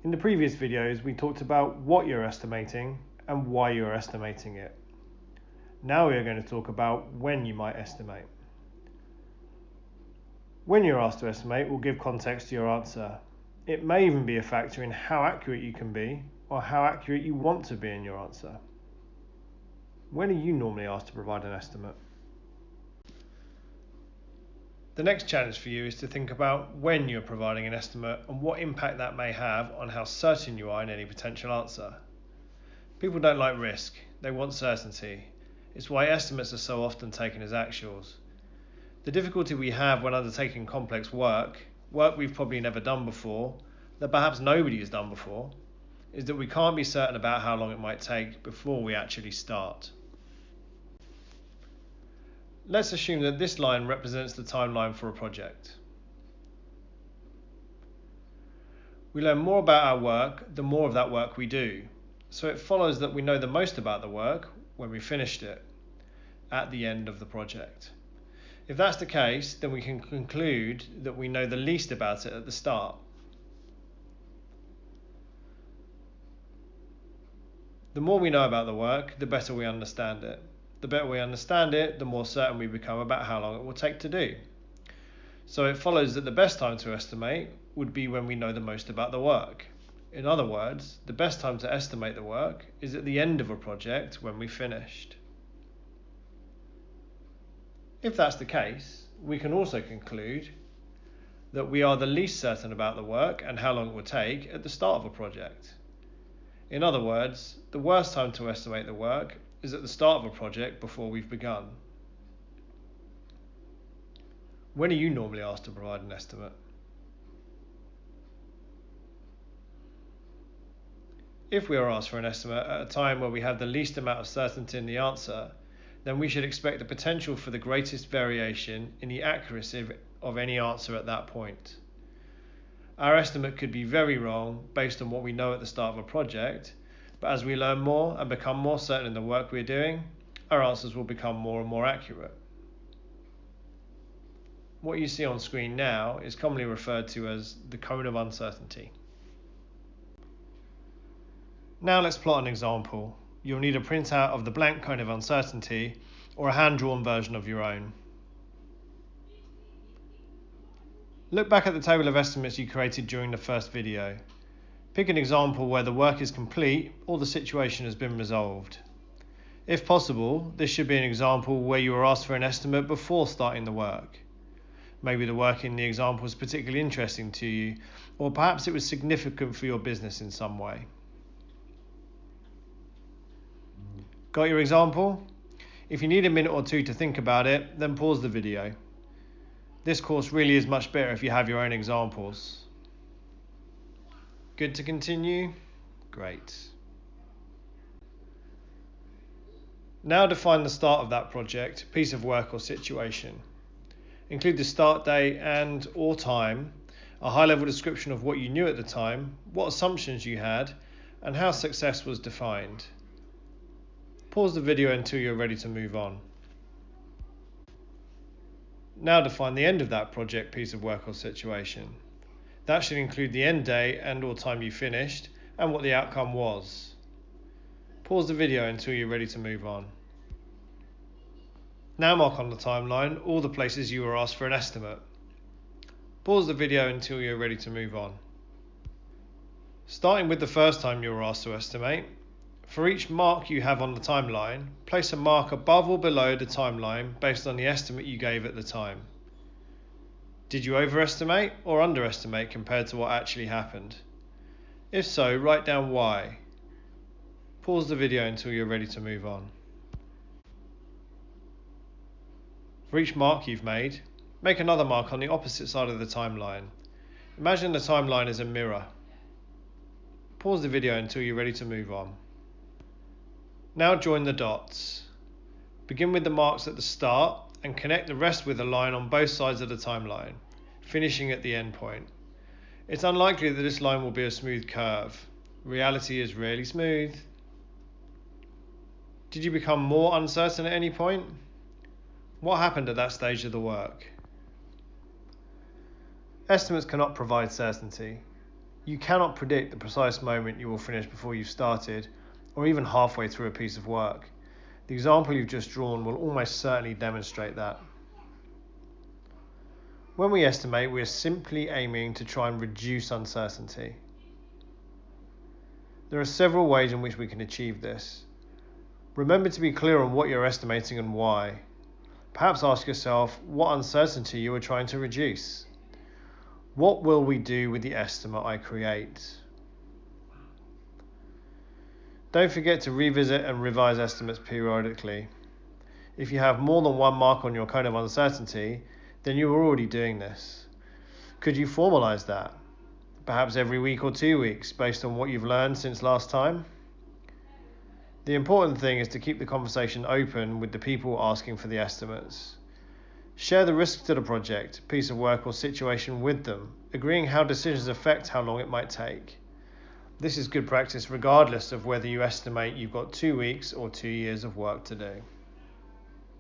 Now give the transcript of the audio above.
In the previous videos, we talked about what you're estimating and why you're estimating it. Now we are going to talk about when you might estimate. When you're asked to estimate will give context to your answer. It may even be a factor in how accurate you can be or how accurate you want to be in your answer. When are you normally asked to provide an estimate? The next challenge for you is to think about when you're providing an estimate and what impact that may have on how certain you are in any potential answer. People don't like risk, they want certainty. It's why estimates are so often taken as actuals. The difficulty we have when undertaking complex work we've probably never done before, that perhaps nobody has done before, is that we can't be certain about how long it might take before we actually start. Let's assume that this line represents the timeline for a project. We learn more about our work the more of that work we do, so it follows that we know the most about the work when we finished it, at the end of the project. If that's the case, then we can conclude that we know the least about it at the start. The more we know about the work, the better we understand it. The better we understand it, the more certain we become about how long it will take to do. So it follows that the best time to estimate would be when we know the most about the work. In other words, the best time to estimate the work is at the end of a project when we've finished. If that's the case, we can also conclude that we are the least certain about the work and how long it will take at the start of a project. In other words, the worst time to estimate the work is at the start of a project before we've begun. When are you normally asked to provide an estimate? If we are asked for an estimate at a time where we have the least amount of certainty in the answer, then we should expect the potential for the greatest variation in the accuracy of any answer at that point. Our estimate could be very wrong based on what we know at the start of a project, but as we learn more and become more certain in the work we're doing, our answers will become more and more accurate. What you see on screen now is commonly referred to as the cone of uncertainty. Now let's plot an example. You'll need a printout of the blank cone of uncertainty or a hand-drawn version of your own. Look back at the table of estimates you created during the first video. Pick an example where the work is complete or the situation has been resolved. If possible, this should be an example where you were asked for an estimate before starting the work. Maybe the work in the example was particularly interesting to you, or perhaps it was significant for your business in some way. Got your example? If you need a minute or two to think about it, then pause the video. This course really is much better if you have your own examples. Good to continue? Great. Now define the start of that project, piece of work or situation. Include the start date and or time, a high-level description of what you knew at the time, what assumptions you had, and how success was defined. Pause the video until you're ready to move on. Now define the end of that project, piece of work or situation. That should include the end date and or time you finished and what the outcome was. Pause the video until you're ready to move on. Now mark on the timeline all the places you were asked for an estimate. Pause the video until you're ready to move on. Starting with the first time you were asked to estimate, for each mark you have on the timeline, place a mark above or below the timeline based on the estimate you gave at the time. Did you overestimate or underestimate compared to what actually happened? If so, write down why. Pause the video until you're ready to move on. For each mark you've made, make another mark on the opposite side of the timeline. Imagine the timeline as a mirror. Pause the video until you're ready to move on. Now join the dots. Begin with the marks at the start and connect the rest with a line on both sides of the timeline, finishing at the end point. It's unlikely that this line will be a smooth curve. Reality is rarely smooth. Did you become more uncertain at any point? What happened at that stage of the work? Estimates cannot provide certainty. You cannot predict the precise moment you will finish before you've started, or even halfway through a piece of work. The example you've just drawn will almost certainly demonstrate that. When we estimate, we are simply aiming to try and reduce uncertainty. There are several ways in which we can achieve this. Remember to be clear on what you're estimating and why. Perhaps ask yourself what uncertainty you are trying to reduce. What will we do with the estimate I create? Don't forget to revisit and revise estimates periodically. If you have more than one mark on your cone of uncertainty, then you are already doing this. Could you formalize that? Perhaps every week or 2 weeks, based on what you've learned since last time? The important thing is to keep the conversation open with the people asking for the estimates. Share the risks to the project, piece of work or situation with them, agreeing how decisions affect how long it might take. This is good practice regardless of whether you estimate you've got 2 weeks or 2 years of work to do.